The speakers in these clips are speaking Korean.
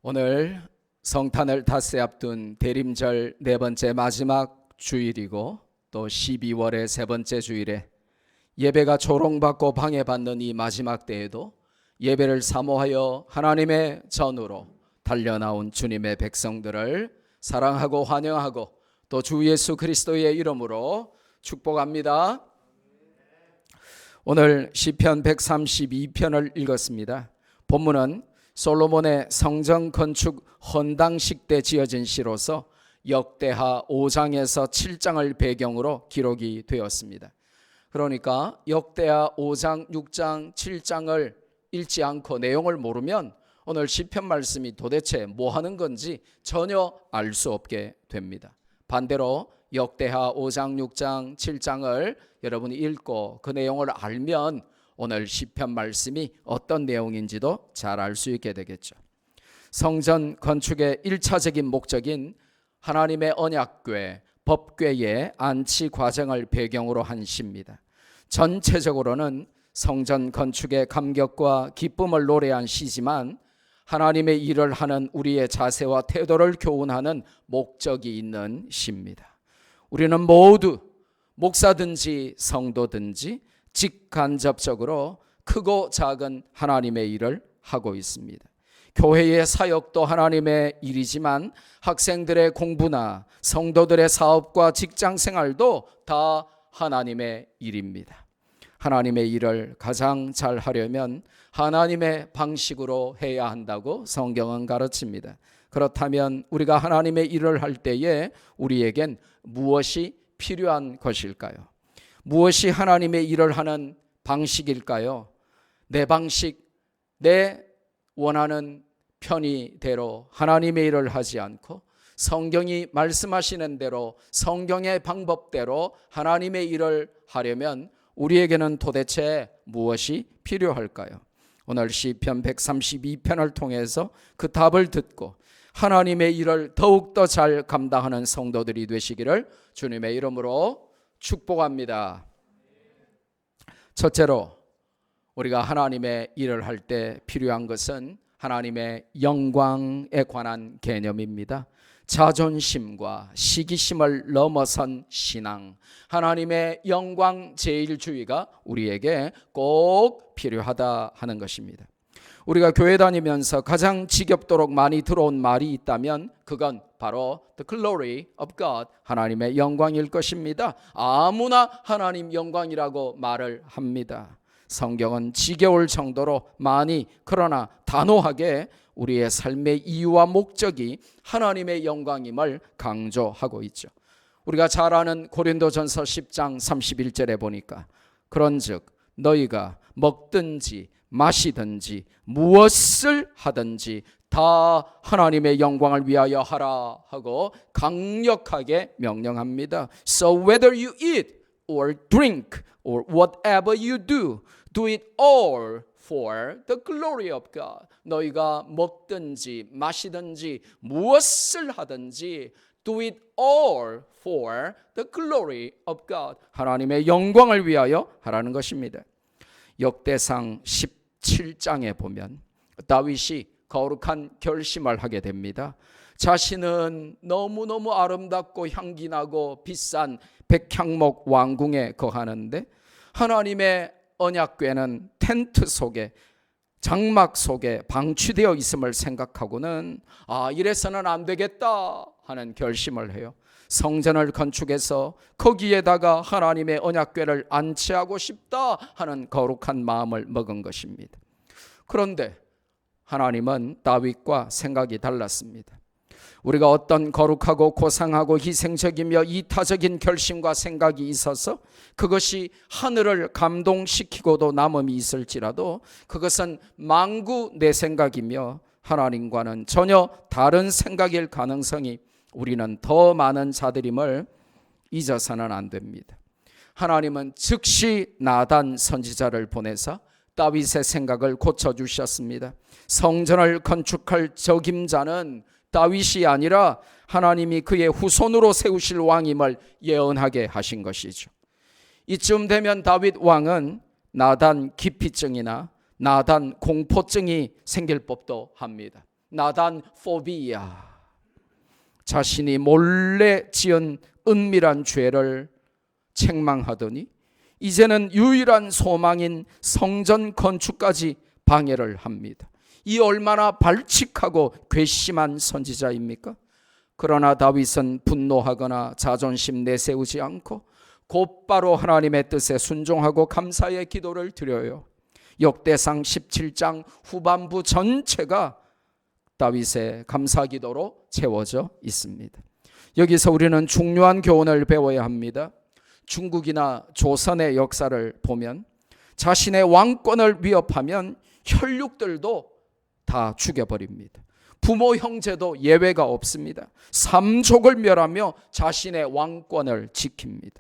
오늘 성탄을 닷새 앞둔 대림절 네 번째 마지막 주일이고 또 12월의 세 번째 주일에 예배가 조롱받고 방해받는 이 마지막 때에도 예배를 사모하여 하나님의 전으로 달려나온 주님의 백성들을 사랑하고 환영하고 또 주 예수 그리스도의 이름으로 축복합니다. 오늘 시편 132편을 읽었습니다. 본문은 솔로몬의 성전 건축 헌당식 때 지어진 시로서 역대하 5장에서 7장을 배경으로 기록이 되었습니다. 그러니까 역대하 5장, 6장, 7장을 읽지 않고 내용을 모르면 오늘 시편 말씀이 도대체 뭐 하는 건지 전혀 알 수 없게 됩니다. 반대로 역대하 5장, 6장, 7장을 여러분이 읽고 그 내용을 알면 오늘 시편 말씀이 어떤 내용인지도 잘 알 수 있게 되겠죠. 성전 건축의 1차적인 목적인 하나님의 언약궤, 법궤의 안치 과정을 배경으로 한 시입니다. 전체적으로는 성전 건축의 감격과 기쁨을 노래한 시지만 하나님의 일을 하는 우리의 자세와 태도를 교훈하는 목적이 있는 시입니다. 우리는 모두 목사든지 성도든지 직간접적으로 크고 작은 하나님의 일을 하고 있습니다. 교회의 사역도 하나님의 일이지만 학생들의 공부나 성도들의 사업과 직장 생활도 다 하나님의 일입니다. 하나님의 일을 가장 잘 하려면 하나님의 방식으로 해야 한다고 성경은 가르칩니다. 그렇다면 우리가 하나님의 일을 할 때에 우리에겐 무엇이 필요한 것일까요? 무엇이 하나님의 일을 하는 방식일까요? 내 방식, 내 원하는 편의대로 하나님의 일을 하지 않고 성경이 말씀하시는 대로 성경의 방법대로 하나님의 일을 하려면 우리에게는 도대체 무엇이 필요할까요? 오늘 시편 132편을 통해서 그 답을 듣고 하나님의 일을 더욱더 잘 감당하는 성도들이 되시기를 주님의 이름으로 축복합니다. 첫째로 우리가 하나님의 일을 할 때 필요한 것은 하나님의 영광에 관한 개념입니다. 자존심과 시기심을 넘어선 신앙, 하나님의 영광 제일주의가 우리에게 꼭 필요하다 하는 것입니다. 우리가 교회 다니면서 가장 지겹도록 많이 들어온 말이 있다면 그건 바로 the glory of God, 하나님의 영광일 것입니다. 아무나 하나님 영광이라고 말을 합니다. 성경은 지겨울 정도로 많이 그러나 단호하게 우리의 삶의 이유와 목적이 하나님의 영광임을 강조하고 있죠. 우리가 잘 아는 고린도전서 10장 31절에 보니까 그런즉 너희가 먹든지 마시든지 무엇을 하든지 다 하나님의 영광을 위하여 하라 하고 강력하게 명령합니다. So whether you eat or drink or whatever you do, do it all for the glory of God. 너희가 먹든지 마시든지 무엇을 하든지 do it all for the glory of God. 하나님의 영광을 위하여 하라는 것입니다. 역대상 17장에 보면 다윗이 거룩한 결심을 하게 됩니다. 자신은 너무너무 아름답고 향기나고 비싼 백향목 왕궁에 거하는데 하나님의 언약궤는 텐트 속에 장막 속에 방치되어 있음을 생각하고는 이래서는 안 되겠다 하는 결심을 해요. 성전을 건축해서 거기에다가 하나님의 언약궤를 안치하고 싶다 하는 거룩한 마음을 먹은 것입니다. 그런데 하나님은 다윗과 생각이 달랐습니다. 우리가 어떤 거룩하고 고상하고 희생적이며 이타적인 결심과 생각이 있어서 그것이 하늘을 감동시키고도 남음이 있을지라도 그것은 망구 내 생각이며 하나님과는 전혀 다른 생각일 가능성이 우리는 더 많은 자들임을 잊어서는 안 됩니다. 하나님은 즉시 나단 선지자를 보내서 다윗의 생각을 고쳐주셨습니다. 성전을 건축할 적임자는 다윗이 아니라 하나님이 그의 후손으로 세우실 왕임을 예언하게 하신 것이죠. 이쯤 되면 다윗 왕은 나단 기피증이나 나단 공포증이 생길 법도 합니다. 나단 포비아, 자신이 몰래 지은 은밀한 죄를 책망하더니 이제는 유일한 소망인 성전 건축까지 방해를 합니다. 이 얼마나 발칙하고 괘씸한 선지자입니까? 그러나 다윗은 분노하거나 자존심 내세우지 않고 곧바로 하나님의 뜻에 순종하고 감사의 기도를 드려요. 역대상 17장 후반부 전체가 다윗의 감사 기도로 채워져 있습니다. 여기서 우리는 중요한 교훈을 배워야 합니다. 중국이나 조선의 역사를 보면 자신의 왕권을 위협하면 혈육들도 다 죽여버립니다. 부모 형제도 예외가 없습니다. 삼족을 멸하며 자신의 왕권을 지킵니다.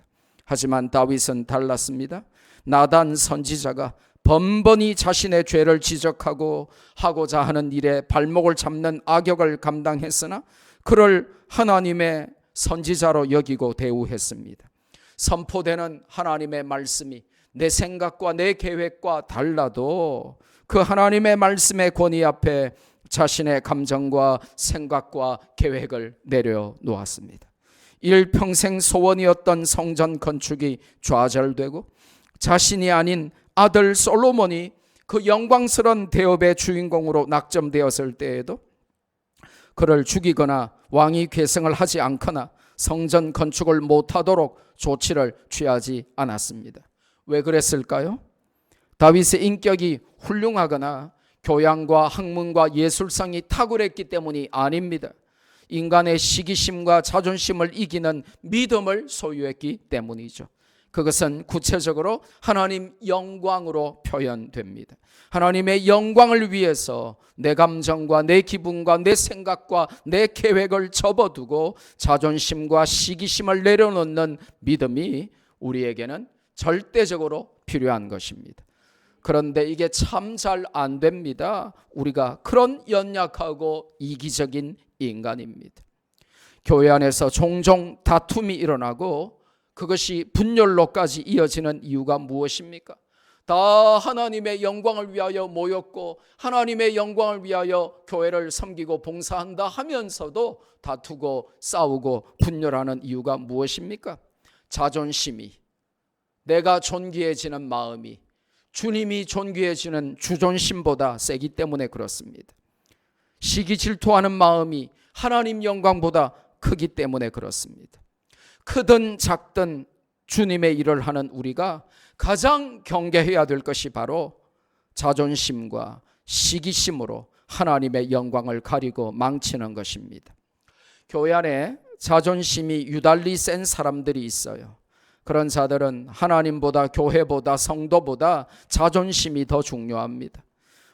하지만 다윗은 달랐습니다. 나단 선지자가 번번이 자신의 죄를 지적하고 하고자 하는 일에 발목을 잡는 악역을 감당했으나 그를 하나님의 선지자로 여기고 대우했습니다. 선포되는 하나님의 말씀이 내 생각과 내 계획과 달라도 그 하나님의 말씀의 권위 앞에 자신의 감정과 생각과 계획을 내려놓았습니다. 일평생 소원이었던 성전 건축이 좌절되고 자신이 아닌 아들 솔로몬이 그 영광스러운 대업의 주인공으로 낙점되었을 때에도 그를 죽이거나 왕위 계승을 하지 않거나 성전 건축을 못하도록 조치를 취하지 않았습니다. 왜 그랬을까요? 다윗의 인격이 훌륭하거나 교양과 학문과 예술성이 탁월했기 때문이 아닙니다. 인간의 시기심과 자존심을 이기는 믿음을 소유했기 때문이죠. 그것은 구체적으로 하나님 영광으로 표현됩니다. 하나님의 영광을 위해서 내 감정과 내 기분과 내 생각과 내 계획을 접어두고 자존심과 시기심을 내려놓는 믿음이 우리에게는 절대적으로 필요한 것입니다. 그런데 이게 참 잘 안 됩니다. 우리가 그런 연약하고 이기적인 인간입니다. 교회 안에서 종종 다툼이 일어나고 그것이 분열로까지 이어지는 이유가 무엇입니까? 다 하나님의 영광을 위하여 모였고 하나님의 영광을 위하여 교회를 섬기고 봉사한다 하면서도 다투고 싸우고 분열하는 이유가 무엇입니까? 자존심이, 내가 존귀해지는 마음이 주님이 존귀해지는 주존심보다 세기 때문에 그렇습니다. 시기 질투하는 마음이 하나님 영광보다 크기 때문에 그렇습니다. 크든 작든 주님의 일을 하는 우리가 가장 경계해야 될 것이 바로 자존심과 시기심으로 하나님의 영광을 가리고 망치는 것입니다. 교회 안에 자존심이 유달리 센 사람들이 있어요. 그런 자들은 하나님보다 교회보다 성도보다 자존심이 더 중요합니다.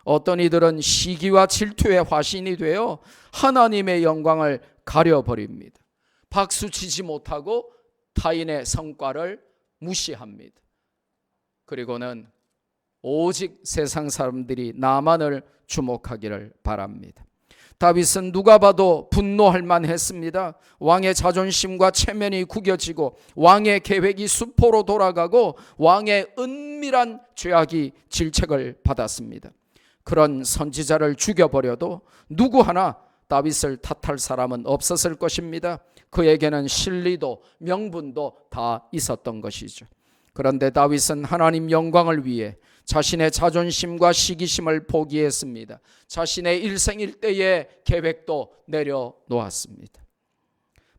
어떤 이들은 시기와 질투의 화신이 되어 하나님의 영광을 가려버립니다. 박수치지 못하고 타인의 성과를 무시합니다. 그리고는 오직 세상 사람들이 나만을 주목하기를 바랍니다. 다윗은 누가 봐도 분노할 만했습니다. 왕의 자존심과 체면이 구겨지고 왕의 계획이 수포로 돌아가고 왕의 은밀한 죄악이 질책을 받았습니다. 그런 선지자를 죽여버려도 누구 하나 다윗을 탓할 사람은 없었을 것입니다. 그에게는 실리도 명분도 다 있었던 것이죠. 그런데 다윗은 하나님 영광을 위해 자신의 자존심과 시기심을 포기했습니다. 자신의 일생일대의 계획도 내려놓았습니다.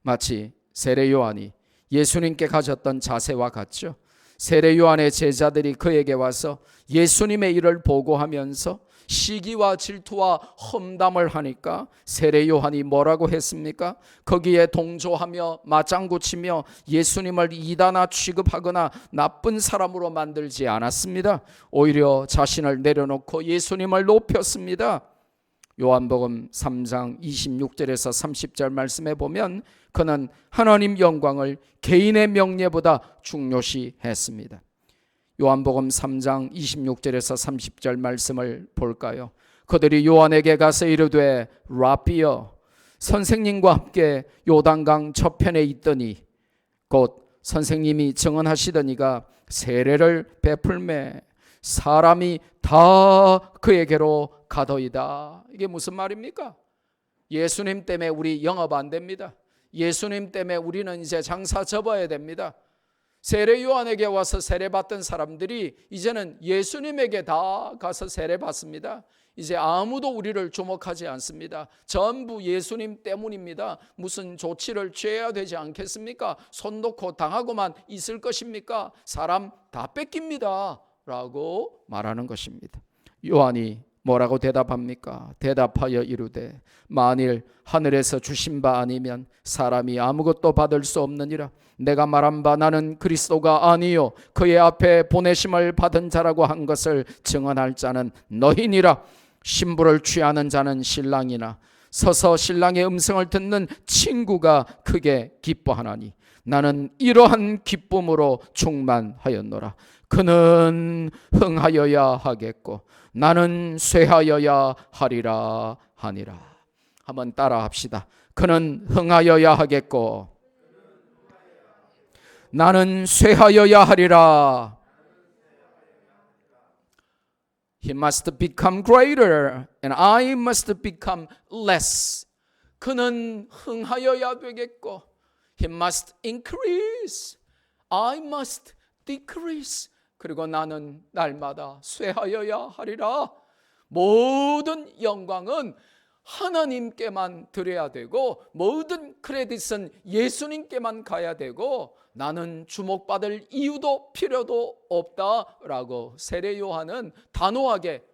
마치 세례 요한이 예수님께 가졌던 자세와 같죠. 세례 요한의 제자들이 그에게 와서 예수님의 일을 보고하면서 시기와 질투와 험담을 하니까 세례 요한이 뭐라고 했습니까? 거기에 동조하며 맞장구치며 예수님을 이단아 취급하거나 나쁜 사람으로 만들지 않았습니다. 오히려 자신을 내려놓고 예수님을 높였습니다. 요한복음 3장 26절에서 30절 말씀에 보면 그는 하나님 영광을 개인의 명예보다 중요시 했습니다. 요한복음 3장 26절에서 30절 말씀을 볼까요? 그들이 요한에게 가서 이르되 라비여 선생님과 함께 요단강 저편에 있더니 곧 선생님이 증언하시더니가 세례를 베풀매 사람이 다 그에게로 가더이다. 이게 무슨 말입니까? 예수님 때문에 우리 영업 안 됩니다. 예수님 때문에 우리는 이제 장사 접어야 됩니다. 세례 요한에게 와서 세례 받던 사람들이 이제는 예수님에게 다 가서 세례 받습니다. 이제 아무도 우리를 주목하지 않습니다. 전부 예수님 때문입니다. 무슨 조치를 취해야 되지 않겠습니까? 손 놓고 당하고만 있을 것입니까? 사람 다 뺏깁니다 라고 말하는 것입니다. 요한이 뭐라고 대답합니까? 대답하여 이르되 만일 하늘에서 주신 바 아니면 사람이 아무것도 받을 수 없느니라. 내가 말한 바 나는 그리스도가 아니요 그의 앞에 보내심을 받은 자라고 한 것을 증언할 자는 너희니라. 신부를 취하는 자는 신랑이나 서서 신랑의 음성을 듣는 친구가 크게 기뻐하나니 나는 이러한 기쁨으로 충만하였노라. 그는 흥하여야 하겠고 나는 쇠하여야 하리라 하니라. 한번 따라 합시다. 그는 흥하여야 하겠고 나는 쇠하여야 하리라. He must become greater and I must become less. 그는 흥하여야 되겠고 He must increase. I must decrease. 그리고 나는 날마다 쇠하여야 하리라. 모든 영광은 하나님께만 드려야 되고 모든 크레딧은 예수님께만 가야 되고 나는 주목받을 이유도 필요도 없다라고 세례 요한은 단호하게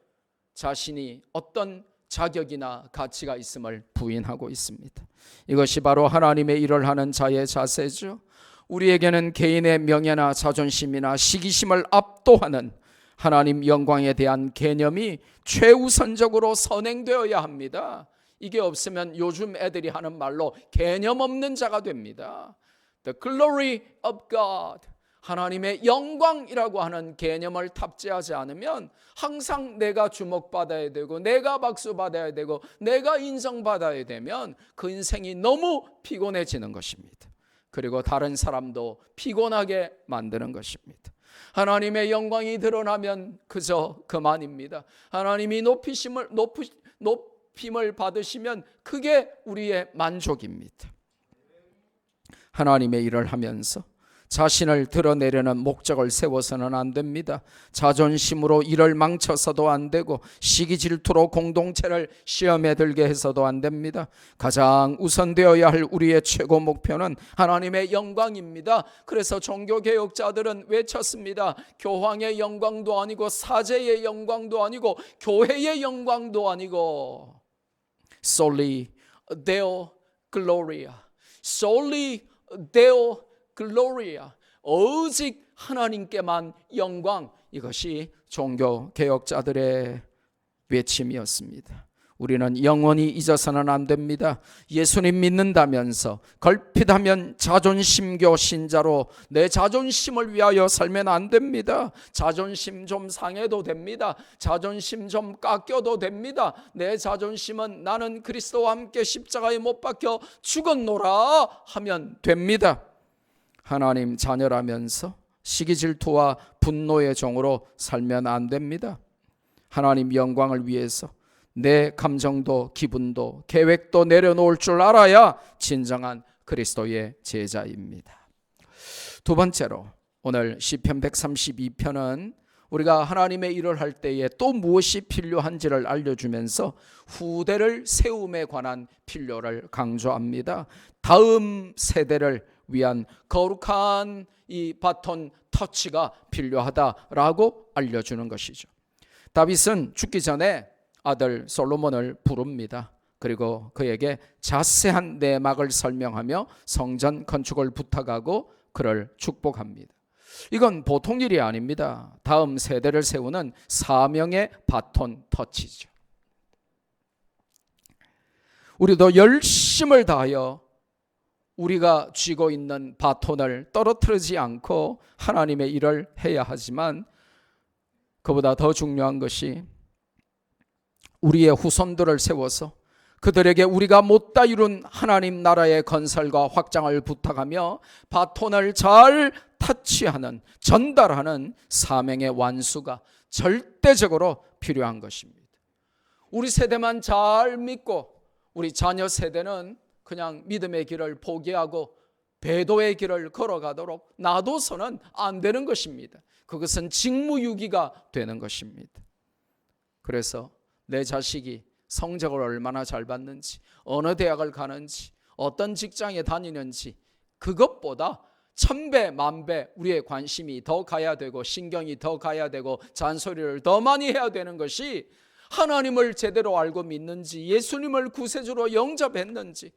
자신이 어떤 자격이나 가치가 있음을 부인하고 있습니다. 이것이 바로 하나님의 일을 하는 자의 자세죠. 우리에게는 개인의 명예나 자존심이나 시기심을 압도하는 하나님 영광에 대한 개념이 최우선적으로 선행되어야 합니다. 이게 없으면 요즘 애들이 하는 말로 개념 없는 자가 됩니다. The glory of God, 하나님의 영광이라고 하는 개념을 탑재하지 않으면 항상 내가 주목받아야 되고 내가 박수받아야 되고 내가 인정받아야 되면 그 인생이 너무 피곤해지는 것입니다. 그리고 다른 사람도 피곤하게 만드는 것입니다. 하나님의 영광이 드러나면 그저 그만입니다. 하나님이 높임을 받으시면 그게 우리의 만족입니다. 하나님의 일을 하면서 자신을 드러내려는 목적을 세워서는 안 됩니다. 자존심으로 일을 망쳐서도 안 되고 시기 질투로 공동체를 시험에 들게 해서도 안 됩니다. 가장 우선되어야 할 우리의 최고 목표는 하나님의 영광입니다. 그래서 종교개혁자들은 외쳤습니다. 교황의 영광도 아니고 사제의 영광도 아니고 교회의 영광도 아니고 Soli Deo Gloria, Soli Deo 글로리아, 오직 하나님께만 영광. 이것이 종교 개혁자들의 외침이었습니다. 우리는 영원히 잊어서는 안 됩니다. 예수님 믿는다면서 걸핏하면 자존심교 신자로 내 자존심을 위하여 살면 안 됩니다. 자존심 좀 상해도 됩니다. 자존심 좀 깎여도 됩니다. 내 자존심은 나는 그리스도와 함께 십자가에 못 박혀 죽었노라 하면 됩니다. 하나님 자녀라면서 시기 질투와 분노의 종으로 살면 안 됩니다. 하나님 영광을 위해서 내 감정도 기분도 계획도 내려놓을 줄 알아야 진정한 그리스도의 제자입니다. 두 번째로 오늘 시편 132편은 우리가 하나님의 일을 할 때에 또 무엇이 필요한지를 알려주면서 후대를 세움에 관한 필요를 강조합니다. 다음 세대를 위한 거룩한 이 바톤 터치가 필요하다라고 알려주는 것이죠. 다윗은 죽기 전에 아들 솔로몬을 부릅니다. 그리고 그에게 자세한 내막을 설명하며 성전 건축을 부탁하고 그를 축복합니다. 이건 보통 일이 아닙니다. 다음 세대를 세우는 사명의 바톤 터치죠. 우리도 열심을 다하여 우리가 쥐고 있는 바톤을 떨어뜨리지 않고 하나님의 일을 해야 하지만 그보다 더 중요한 것이 우리의 후손들을 세워서 그들에게 우리가 못다 이룬 하나님 나라의 건설과 확장을 부탁하며 바톤을 잘 터치하는, 전달하는 사명의 완수가 절대적으로 필요한 것입니다. 우리 세대만 잘 믿고 우리 자녀 세대는 그냥 믿음의 길을 포기하고 배도의 길을 걸어가도록 놔둬서는 안 되는 것입니다. 그것은 직무유기가 되는 것입니다. 그래서 내 자식이 성적을 얼마나 잘 받는지, 어느 대학을 가는지, 어떤 직장에 다니는지, 그것보다 천배 만배 우리의 관심이 더 가야 되고 신경이 더 가야 되고 잔소리를 더 많이 해야 되는 것이 하나님을 제대로 알고 믿는지, 예수님을 구세주로 영접했는지,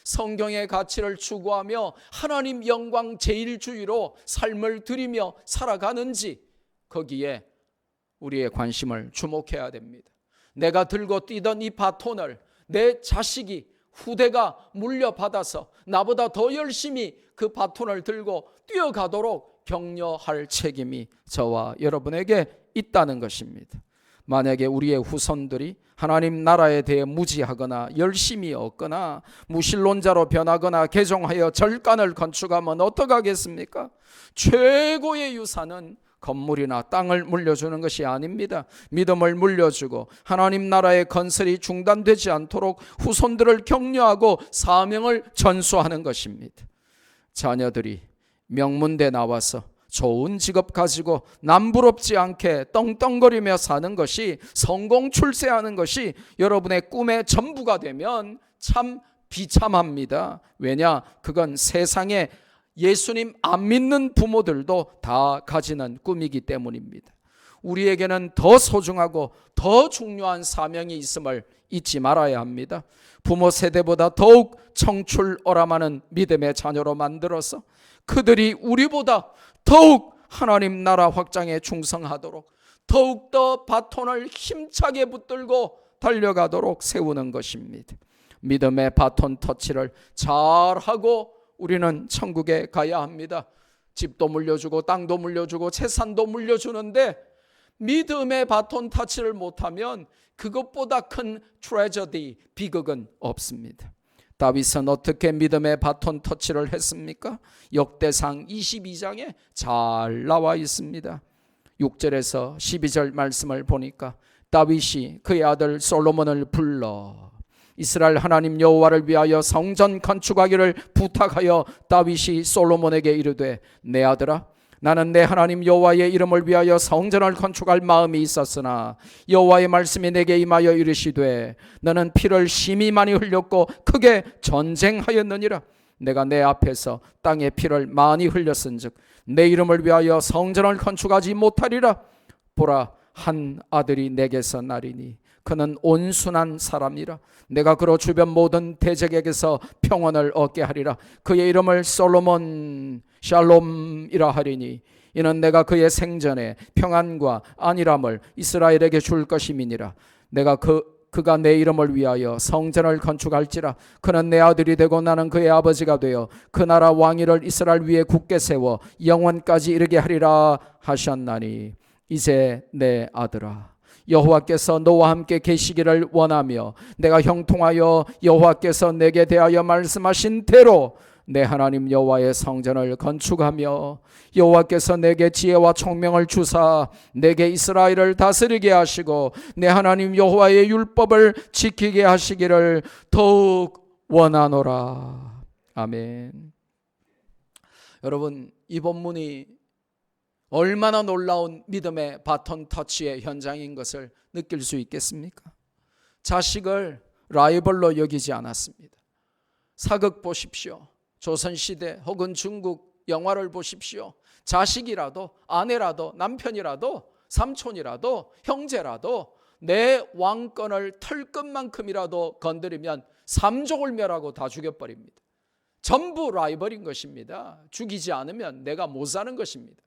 성경의 가치를 추구하며 하나님 영광 제일주의로 삶을 드리며 살아가는지, 거기에 우리의 관심을 주목해야 됩니다. 내가 들고 뛰던 이 바톤을 내 자식이, 후대가 물려받아서 나보다 더 열심히 그 바톤을 들고 뛰어가도록 격려할 책임이 저와 여러분에게 있다는 것입니다. 만약에 우리의 후손들이 하나님 나라에 대해 무지하거나 열심히 없거나 무신론자로 변하거나 개종하여 절간을 건축하면 어떡하겠습니까? 최고의 유산은 건물이나 땅을 물려주는 것이 아닙니다. 믿음을 물려주고 하나님 나라의 건설이 중단되지 않도록 후손들을 격려하고 사명을 전수하는 것입니다. 자녀들이 명문대 나와서 좋은 직업 가지고 남부럽지 않게 떵떵거리며 사는 것이, 성공 출세하는 것이 여러분의 꿈의 전부가 되면 참 비참합니다. 왜냐? 그건 세상에 예수님 안 믿는 부모들도 다 가지는 꿈이기 때문입니다. 우리에게는 더 소중하고 더 중요한 사명이 있음을 잊지 말아야 합니다. 부모 세대보다 더욱 청출어람하는 믿음의 자녀로 만들어서 그들이 우리보다 더욱 하나님 나라 확장에 충성하도록, 더욱더 바톤을 힘차게 붙들고 달려가도록 세우는 것입니다. 믿음의 바톤 터치를 잘하고 우리는 천국에 가야 합니다. 집도 물려주고 땅도 물려주고 재산도 물려주는데 믿음의 바톤 터치를 못하면 그것보다 큰 트레저디, 비극은 없습니다. 다윗은 어떻게 믿음의 바톤 터치를 했습니까? 역대상 22장에 잘 나와 있습니다. 6절에서 12절 말씀을 보니까 다윗이 그의 아들 솔로몬을 불러 이스라엘 하나님 여호와를 위하여 성전 건축하기를 부탁하여 다윗이 솔로몬에게 이르되, 내 아들아, 나는 내 하나님 여호와의 이름을 위하여 성전을 건축할 마음이 있었으나 여호와의 말씀이 내게 임하여 이르시되, 너는 피를 심히 많이 흘렸고 크게 전쟁하였느니라. 내가 내 앞에서 땅에 피를 많이 흘렸은즉 내 이름을 위하여 성전을 건축하지 못하리라. 보라, 한 아들이 내게서 나리니 그는 온순한 사람이라. 내가 그로 주변 모든 대적에게서 평안을 얻게 하리라. 그의 이름을 솔로몬 샬롬이라 하리니 이는 내가 그의 생전에 평안과 안일함을 이스라엘에게 줄 것임이니라. 내가 그가 내 이름을 위하여 성전을 건축할지라. 그는 내 아들이 되고 나는 그의 아버지가 되어 그 나라 왕위를 이스라엘 위에 굳게 세워 영원까지 이르게 하리라 하셨나니, 이제 내 아들아, 여호와께서 너와 함께 계시기를 원하며 내가 형통하여 여호와께서 내게 대하여 말씀하신 대로 내 하나님 여호와의 성전을 건축하며 여호와께서 내게 지혜와 총명을 주사 내게 이스라엘을 다스리게 하시고 내 하나님 여호와의 율법을 지키게 하시기를 더욱 원하노라. 아멘. 여러분, 이 본문이 얼마나 놀라운 믿음의 바톤 터치의 현장인 것을 느낄 수 있겠습니까? 자식을 라이벌로 여기지 않았습니다. 사극 보십시오. 조선시대 혹은 중국 영화를 보십시오. 자식이라도 아내라도 남편이라도 삼촌이라도 형제라도 내 왕권을 털끝만큼이라도 건드리면 삼족을 멸하고 다 죽여버립니다. 전부 라이벌인 것입니다. 죽이지 않으면 내가 못 사는 것입니다.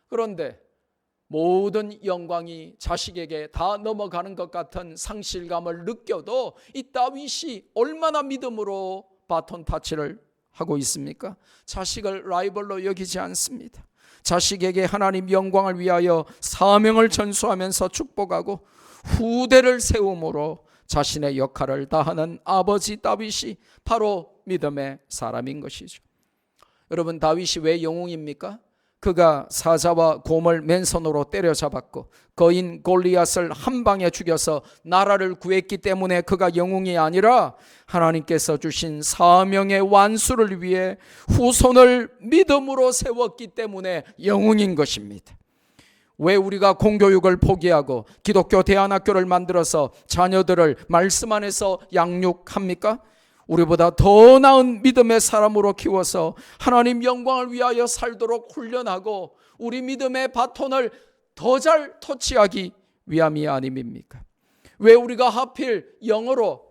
그런데 모든 영광이 자식에게 다 넘어가는 것 같은 상실감을 느껴도 이 다윗이 얼마나 믿음으로 바톤 타치를 하고 있습니까? 자식을 라이벌로 여기지 않습니다. 자식에게 하나님 영광을 위하여 사명을 전수하면서 축복하고 후대를 세움으로 자신의 역할을 다하는 아버지 다윗이 바로 믿음의 사람인 것이죠. 여러분, 다윗이 왜 영웅입니까? 그가 사자와 곰을 맨손으로 때려잡았고 거인 골리앗을 한 방에 죽여서 나라를 구했기 때문에 그가 영웅이 아니라 하나님께서 주신 사명의 완수를 위해 후손을 믿음으로 세웠기 때문에 영웅인 것입니다. 왜 우리가 공교육을 포기하고 기독교 대안학교를 만들어서 자녀들을 말씀 안에서 양육합니까? 우리보다 더 나은 믿음의 사람으로 키워서 하나님 영광을 위하여 살도록 훈련하고 우리 믿음의 바톤을 더 잘 터치하기 위함이 아님입니까? 왜 우리가 하필 영어로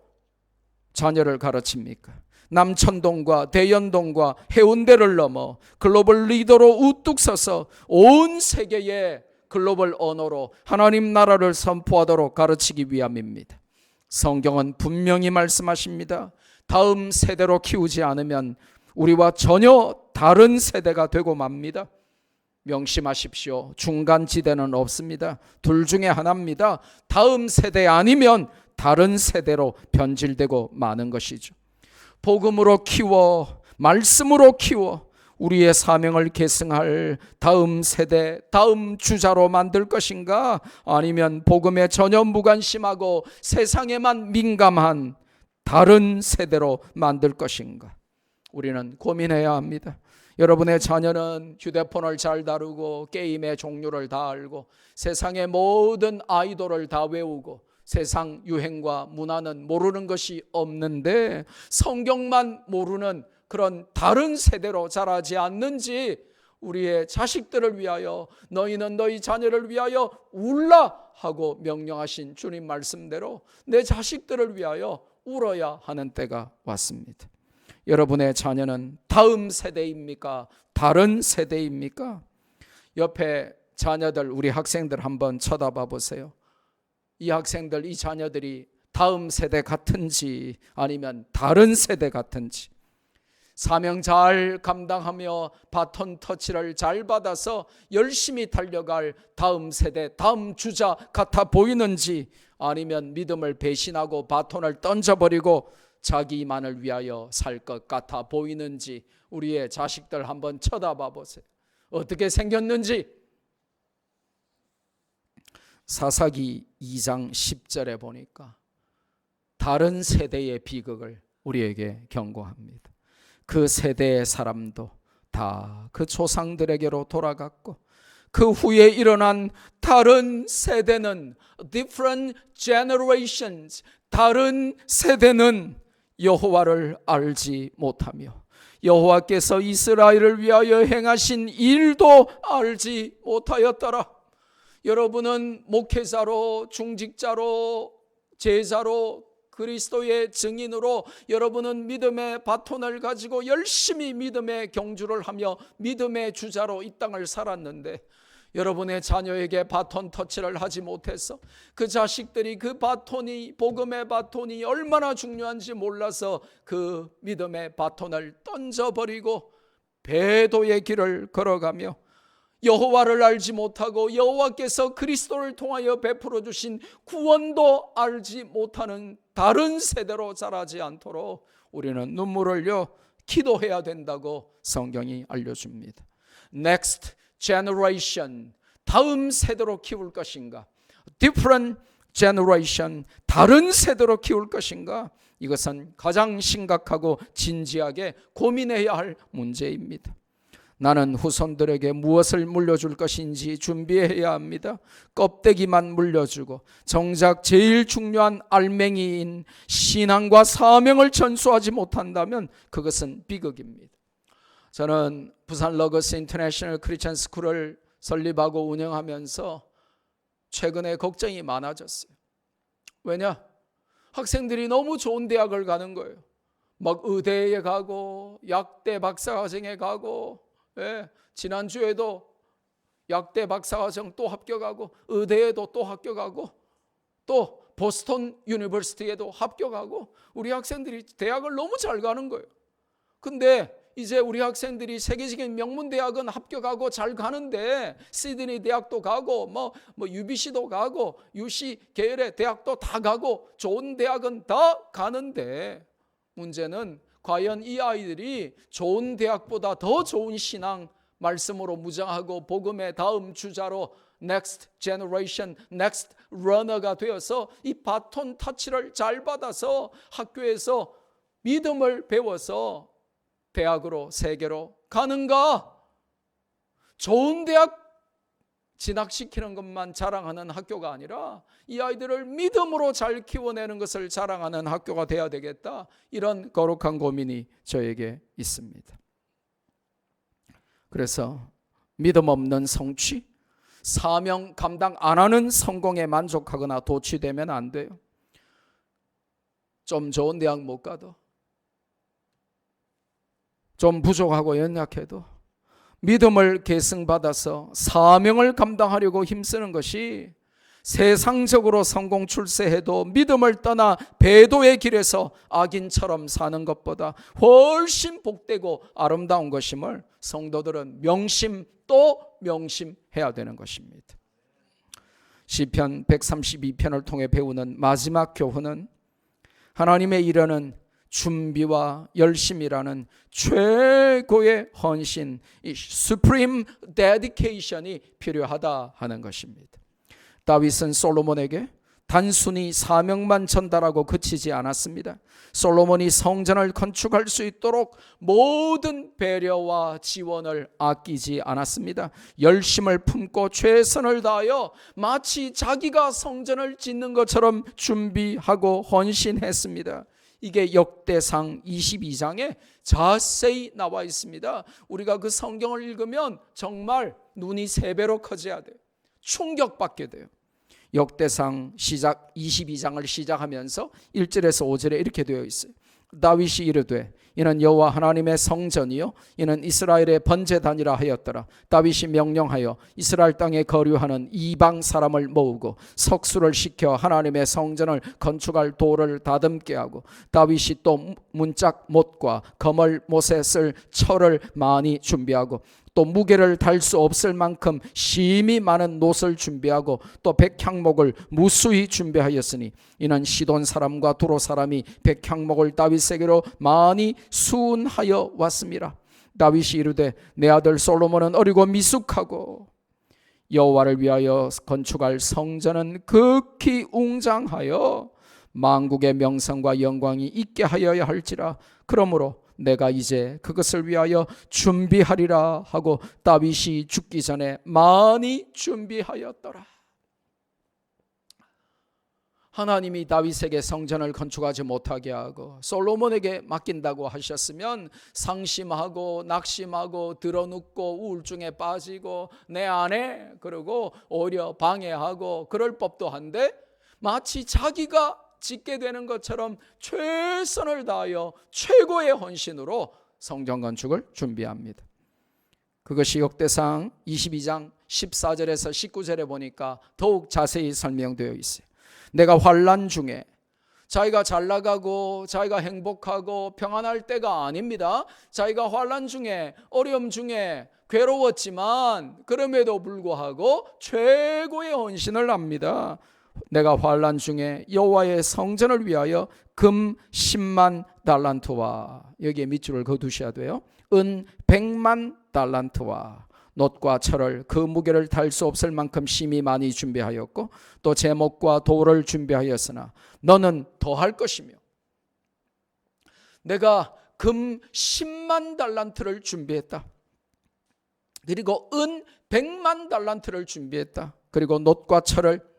자녀를 가르칩니까? 남천동과 대연동과 해운대를 넘어 글로벌 리더로 우뚝 서서 온 세계에 글로벌 언어로 하나님 나라를 선포하도록 가르치기 위함입니다. 성경은 분명히 말씀하십니다. 다음 세대로 키우지 않으면 우리와 전혀 다른 세대가 되고 맙니다. 명심하십시오. 중간지대는 없습니다. 둘 중에 하나입니다. 다음 세대 아니면 다른 세대로 변질되고 마는 것이죠. 복음으로 키워, 말씀으로 키워 우리의 사명을 계승할 다음 세대, 다음 주자로 만들 것인가? 아니면 복음에 전혀 무관심하고 세상에만 민감한 다른 세대로 만들 것인가? 우리는 고민해야 합니다. 여러분의 자녀는 휴대폰을 잘 다루고 게임의 종류를 다 알고 세상의 모든 아이돌을 다 외우고 세상 유행과 문화는 모르는 것이 없는데 성경만 모르는 그런 다른 세대로 자라지 않는지 우리의 자식들을 위하여 너희는 너희 자녀를 위하여 울라 하고 명령하신 주님 말씀대로 내 자식들을 위하여 울어야 하는 때가 왔습니다. 여러분의 자녀는 다음 세대입니까? 다른 세대입니까? 옆에 자녀들, 우리 학생들 한번 쳐다봐 보세요. 이 학생들, 이 자녀들이 다음 세대 같은지 아니면 다른 세대 같은지, 사명 잘 감당하며 바톤 터치를 잘 받아서 열심히 달려갈 다음 세대, 다음 주자 같아 보이는지 아니면 믿음을 배신하고 바톤을 던져버리고 자기만을 위하여 살 것 같아 보이는지 우리의 자식들 한번 쳐다봐 보세요. 어떻게 생겼는지. 사사기 2장 10절에 보니까 다른 세대의 비극을 우리에게 경고합니다. 그 세대의 사람도 다 그 조상들에게로 돌아갔고 그 후에 일어난 다른 세대는 different generations, 다른 세대는 여호와를 알지 못하며 여호와께서 이스라엘을 위하여 행하신 일도 알지 못하였더라. 여러분은 목회자로, 중직자로, 제자로, 그리스도의 증인으로 여러분은 믿음의 바톤을 가지고 열심히 믿음의 경주를 하며 믿음의 주자로 이 땅을 살았는데 여러분의 자녀에게 바톤 터치를 하지 못해서 그 자식들이 그 바톤이, 복음의 바톤이 얼마나 중요한지 몰라서 그 믿음의 바톤을 던져버리고 배도의 길을 걸어가며 여호와를 알지 못하고 여호와께서 그리스도를 통하여 베풀어 주신 구원도 알지 못하는 다른 세대로 자라지 않도록 우리는 눈물을 흘려 기도해야 된다고 성경이 알려줍니다. Next generation, 다음 세대로 키울 것인가? Different generation, 다른 세대로 키울 것인가? 이것은 가장 심각하고 진지하게 고민해야 할 문제입니다. 나는 후손들에게 무엇을 물려줄 것인지 준비해야 합니다. 껍데기만 물려주고 정작 제일 중요한 알맹이인 신앙과 사명을 전수하지 못한다면 그것은 비극입니다. 저는 부산 러거스 인터내셔널 크리스천 스쿨을 설립하고 운영하면서 최근에 걱정이 많아졌어요. 왜냐? 학생들이 너무 좋은 대학을 가는 거예요. 막 의대에 가고 약대 박사과정에 가고, 지난주에도 약대 박사과정 또 합격하고 의대에도 또 합격하고 또 보스턴 유니버시티에도 합격하고 우리 학생들이 대학을 너무 잘 가는 거예요. 근데 이제 우리 학생들이 세계적인 명문 대학은 합격하고 잘 가는데 시드니 대학도 가고 뭐 UBC도 가고 UC 계열의 대학도 다 가고 좋은 대학은 다 가는데 문제는 과연 이 아이들이 좋은 대학보다 더 좋은 신앙, 말씀으로 무장하고 복음의 다음 주자로 next generation, next runner가 되어서 이 바톤 터치를 잘 받아서 학교에서 믿음을 배워서 대학으로 세계로 가는가? 좋은 대학 진학시키는 것만 자랑하는 학교가 아니라 이 아이들을 믿음으로 잘 키워내는 것을 자랑하는 학교가 돼야 되겠다. 이런 거룩한 고민이 저에게 있습니다. 그래서 믿음 없는 성취, 사명 감당 안 하는 성공에 만족하거나 도취되면 안 돼요. 좀 좋은 대학 못 가도, 좀 부족하고 연약해도 믿음을 계승받아서 사명을 감당하려고 힘쓰는 것이 세상적으로 성공 출세해도 믿음을 떠나 배도의 길에서 악인처럼 사는 것보다 훨씬 복되고 아름다운 것임을 성도들은 명심 또 명심해야 되는 것입니다. 시편 132편을 통해 배우는 마지막 교훈은 하나님의 일하는 준비와 열심이라는 최고의 헌신, 이 supreme dedication이 필요하다 하는 것입니다. 다윗은 솔로몬에게 단순히 사명만 전달하고 그치지 않았습니다. 솔로몬이 성전을 건축할 수 있도록 모든 배려와 지원을 아끼지 않았습니다. 열심을 품고 최선을 다하여 마치 자기가 성전을 짓는 것처럼 준비하고 헌신했습니다. 이게 역대상 22장에 자세히 나와 있습니다. 우리가 그 성경을 읽으면 정말 눈이 세 배로 커져야 돼요. 충격받게 돼요. 역대상 시작 22장을 시작하면서 1절에서 5절에 이렇게 되어 있어요. 다윗이 이르되 이는 여호와 하나님의 성전이요 이는 이스라엘의 번제단이라 하였더라. 다윗이 명령하여 이스라엘 땅에 거류하는 이방 사람을 모으고 석수를 시켜 하나님의 성전을 건축할 돌을 다듬게 하고 다윗이 또 문짝 못과 거물 못에 쓸 철을 많이 준비하고 또 무게를 달 수 없을 만큼 심이 많은 놋을 준비하고 또 백향목을 무수히 준비하였으니 이는 시돈 사람과 두로 사람이 백향목을 다윗에게로 많이 수운하여 왔습니다. 다윗이 이르되 내 아들 솔로몬은 어리고 미숙하고 여호와를 위하여 건축할 성전은 극히 웅장하여 만국의 명성과 영광이 있게 하여야 할지라. 그러므로 내가 이제 그것을 위하여 준비하리라 하고 다윗이 죽기 전에 많이 준비하였더라. 하나님이 다윗에게 성전을 건축하지 못하게 하고 솔로몬에게 맡긴다고 하셨으면 상심하고 낙심하고 드러눕고 우울증에 빠지고 내 안에 그러고 오히려 방해하고 그럴 법도 한데 마치 자기가 짓게 되는 것처럼 최선을 다하여 최고의 헌신으로 성전 건축을 준비합니다. 그것이 역대상 22장 14절에서 19절에 보니까 더욱 자세히 설명되어 있어요. 내가 환난 중에 자기가 잘 나가고 자기가 행복하고 평안할 때가 아닙니다. 자기가 환난 중에 어려움 중에 괴로웠지만 그럼에도 불구하고 최고의 헌신을 합니다. 내가 환난 중에 여호와의 성전을 위하여 금 10만 달란트와 여기에 밑줄을 그어두셔야 돼요. 은 100만 달란트와 놋과 철을 그 무게를 달 수 없을 만큼 심히 많이 준비하였고 또 제목과 돌을 준비하였으나 너는 더할 것이며 내가 금 10만 달란트를 준비했다. 그리고 은 100만 달란트를 준비했다. 그리고 놋과 철을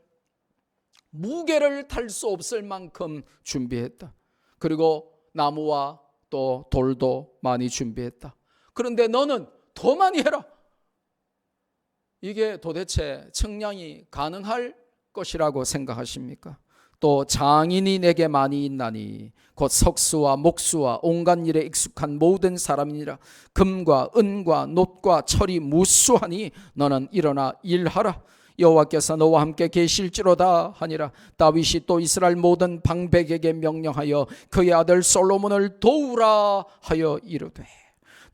무게를 탈 수 없을 만큼 준비했다. 그리고 나무와 또 돌도 많이 준비했다. 그런데 너는 더 많이 해라. 이게 도대체 측량이 가능할 것이라고 생각하십니까? 또 장인이 내게 많이 있나니 곧 석수와 목수와 온갖 일에 익숙한 모든 사람이니라. 금과 은과 놋과 철이 무수하니 너는 일어나 일하라. 여호와께서 너와 함께 계실지로다 하니라. 다윗이 또 이스라엘 모든 방백에게 명령하여 그의 아들 솔로몬을 도우라 하여 이르되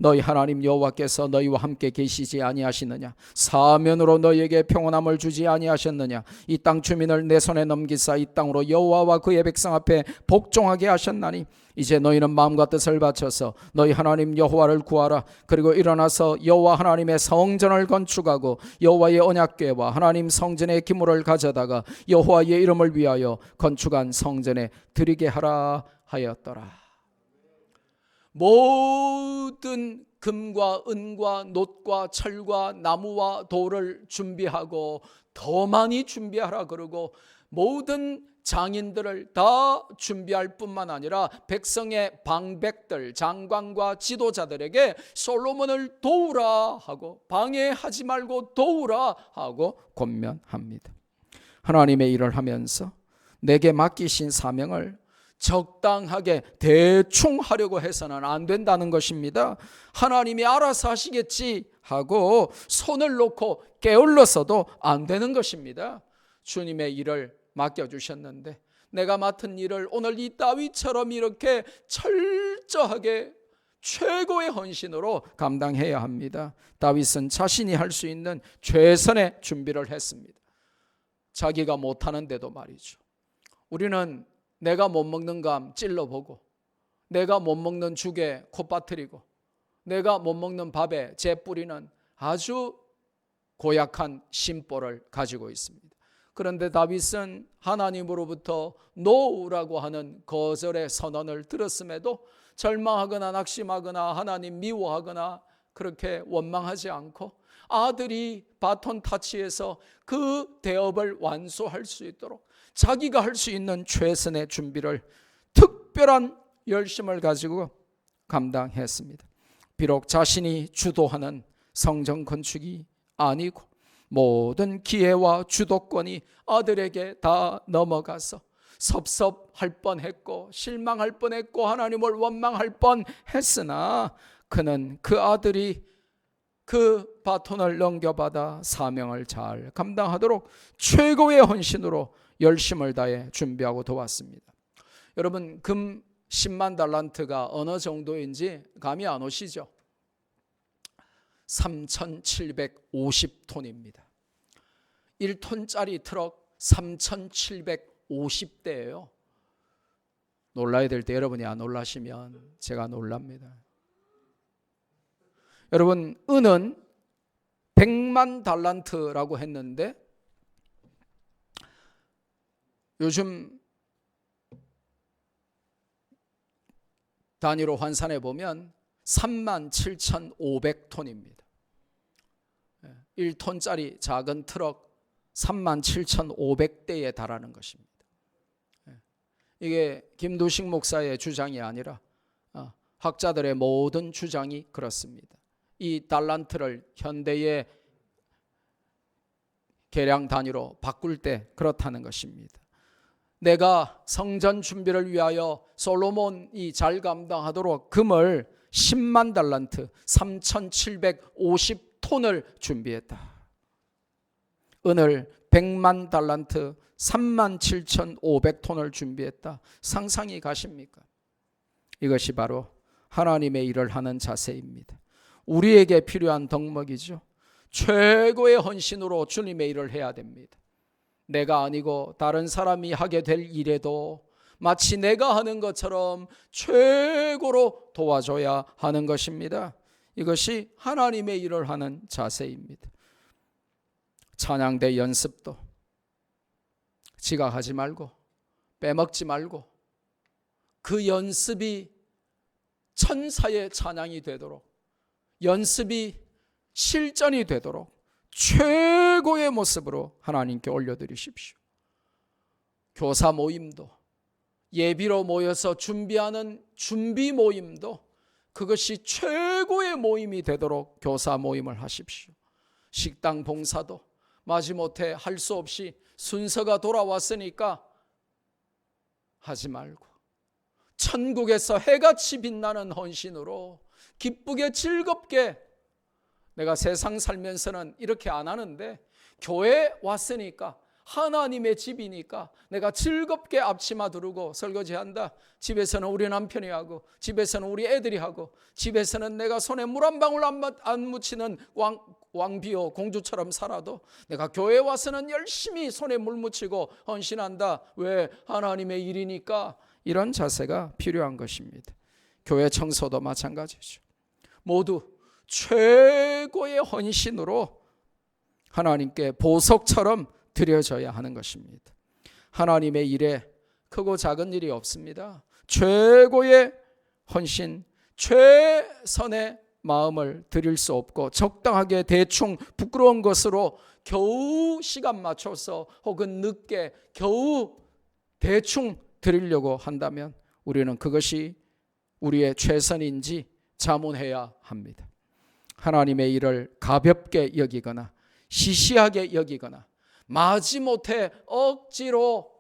너희 하나님 여호와께서 너희와 함께 계시지 아니하시느냐? 사면으로 너희에게 평온함을 주지 아니하셨느냐? 이 땅 주민을 내 손에 넘기사 이 땅으로 여호와와 그의 백성 앞에 복종하게 하셨나니 이제 너희는 마음과 뜻을 바쳐서 너희 하나님 여호와를 구하라. 그리고 일어나서 여호와 하나님의 성전을 건축하고 여호와의 언약궤와 하나님 성전의 기물을 가져다가 여호와의 이름을 위하여 건축한 성전에 드리게 하라 하였더라. 모든 금과 은과 놋과 철과 나무와 돌을 준비하고 더 많이 준비하라 그러고 모든 장인들을 다 준비할 뿐만 아니라 백성의 방백들, 장관과 지도자들에게 솔로몬을 도우라 하고 방해하지 말고 도우라 하고 권면합니다. 하나님의 일을 하면서 내게 맡기신 사명을 적당하게 대충 하려고 해서는 안 된다는 것입니다. 하나님이 알아서 하시겠지 하고 손을 놓고 게을러서도 안 되는 것입니다. 주님의 일을 맡겨주셨는데 내가 맡은 일을 오늘 이 다윗처럼 이렇게 철저하게 최고의 헌신으로 감당해야 합니다. 다윗은 자신이 할 수 있는 최선의 준비를 했습니다. 자기가 못하는데도 말이죠. 우리는 내가 못 먹는 감 찔러보고 내가 못 먹는 죽에 코 빠뜨리고 내가 못 먹는 밥에 재 뿌리는 아주 고약한 심보를 가지고 있습니다. 그런데 다윗은 하나님으로부터 노라고 하는 거절의 선언을 들었음에도 절망하거나 낙심하거나 하나님 미워하거나 그렇게 원망하지 않고 아들이 바톤 타치에서 그 대업을 완수할 수 있도록 자기가 할 수 있는 최선의 준비를 특별한 열심을 가지고 감당했습니다. 비록 자신이 주도하는 성전 건축이 아니고 모든 기회와 주도권이 아들에게 다 넘어가서 섭섭할 뻔했고 실망할 뻔했고 하나님을 원망할 뻔했으나 그는 그 아들이 그 바톤을 넘겨받아 사명을 잘 감당하도록 최고의 헌신으로 열심을 다해 준비하고 도왔습니다. 여러분, 금 10만 달란트가 어느 정도인지 감이 안 오시죠? 3,750톤입니다. 1톤짜리 트럭 3,750대예요. 놀라야 될 때 여러분이 안 놀라시면 제가 놀랍니다. 여러분, 은은 100만 달란트라고 했는데 요즘 단위로 환산해 보면 37,500톤입니다. 1톤짜리 작은 트럭 37,500대에 달하는 것입니다. 이게 김두식 목사의 주장이 아니라 학자들의 모든 주장이 그렇습니다. 이 달란트를 현대의 계량 단위로 바꿀 때 그렇다는 것입니다. 내가 성전 준비를 위하여 솔로몬이 잘 감당하도록 금을 10만 달란트 3,750톤을 준비했다. 은을 100만 달란트 37,500톤을 준비했다. 상상이 가십니까? 이것이 바로 하나님의 일을 하는 자세입니다. 우리에게 필요한 덕목이죠. 최고의 헌신으로 주님의 일을 해야 됩니다. 내가 아니고 다른 사람이 하게 될 일에도 마치 내가 하는 것처럼 최고로 도와줘야 하는 것입니다. 이것이 하나님의 일을 하는 자세입니다. 찬양대 연습도 지각하지 말고 빼먹지 말고 그 연습이 천사의 찬양이 되도록 연습이 실전이 되도록 최고의 모습으로 하나님께 올려드리십시오. 교사 모임도 예비로 모여서 준비하는 준비 모임도 그것이 최고의 모임이 되도록 교사 모임을 하십시오. 식당 봉사도 마지못해 할 수 없이 순서가 돌아왔으니까 하지 말고 천국에서 해같이 빛나는 헌신으로 기쁘게 즐겁게 내가 세상 살면서는 이렇게 안 하는데 교회 왔으니까 하나님의 집이니까 내가 즐겁게 앞치마 두르고 설거지한다. 집에서는 우리 남편이 하고, 집에서는 우리 애들이 하고, 집에서는 내가 손에 물 한 방울 안 묻히는 왕비요 공주처럼 살아도 내가 교회 와서는 열심히 손에 물 묻히고 헌신한다. 왜? 하나님의 일이니까. 이런 자세가 필요한 것입니다. 교회 청소도 마찬가지죠. 모두 최고의 헌신으로 하나님께 보석처럼 드려져야 하는 것입니다. 하나님의 일에 크고 작은 일이 없습니다. 최고의 헌신, 최선의 마음을 드릴 수 없고 적당하게 대충 부끄러운 것으로 겨우 시간 맞춰서 혹은 늦게 겨우 대충 드리려고 한다면 우리는 그것이 우리의 최선인지 자문해야 합니다. 하나님의 일을 가볍게 여기거나 시시하게 여기거나 마지못해 억지로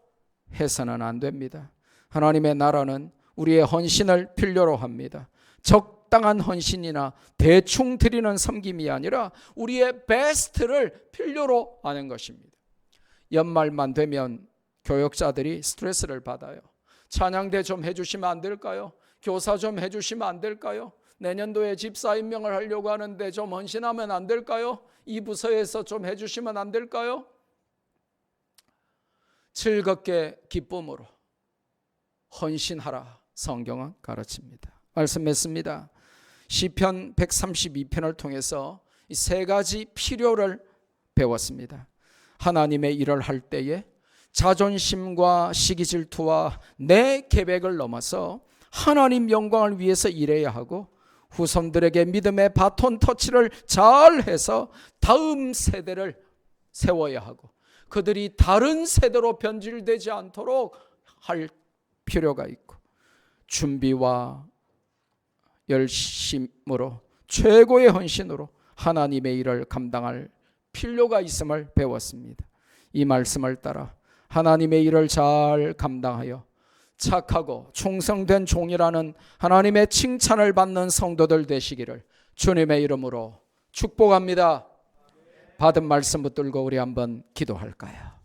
해서는 안 됩니다. 하나님의 나라는 우리의 헌신을 필요로 합니다. 적당한 헌신이나 대충 드리는 섬김이 아니라 우리의 베스트를 필요로 하는 것입니다. 연말만 되면 교역자들이 스트레스를 받아요. 찬양대 좀 해주시면 안 될까요? 교사 좀 해주시면 안 될까요? 내년도에 집사 임명을 하려고 하는데 좀 헌신하면 안 될까요? 이 부서에서 좀 해주시면 안 될까요? 즐겁게 기쁨으로 헌신하라 성경은 가르칩니다. 말씀했습니다. 시편 132편을 통해서 이 세 가지 필요를 배웠습니다. 하나님의 일을 할 때에 자존심과 시기 질투와 내 계획을 넘어서 하나님 영광을 위해서 일해야 하고 후손들에게 믿음의 바톤 터치를 잘해서 다음 세대를 세워야 하고 그들이 다른 세대로 변질되지 않도록 할 필요가 있고 준비와 열심으로 최고의 헌신으로 하나님의 일을 감당할 필요가 있음을 배웠습니다. 이 말씀을 따라 하나님의 일을 잘 감당하여 착하고 충성된 종이라는 하나님의 칭찬을 받는 성도들 되시기를 주님의 이름으로 축복합니다. 받은 말씀 붙들고 우리 한번 기도할까요?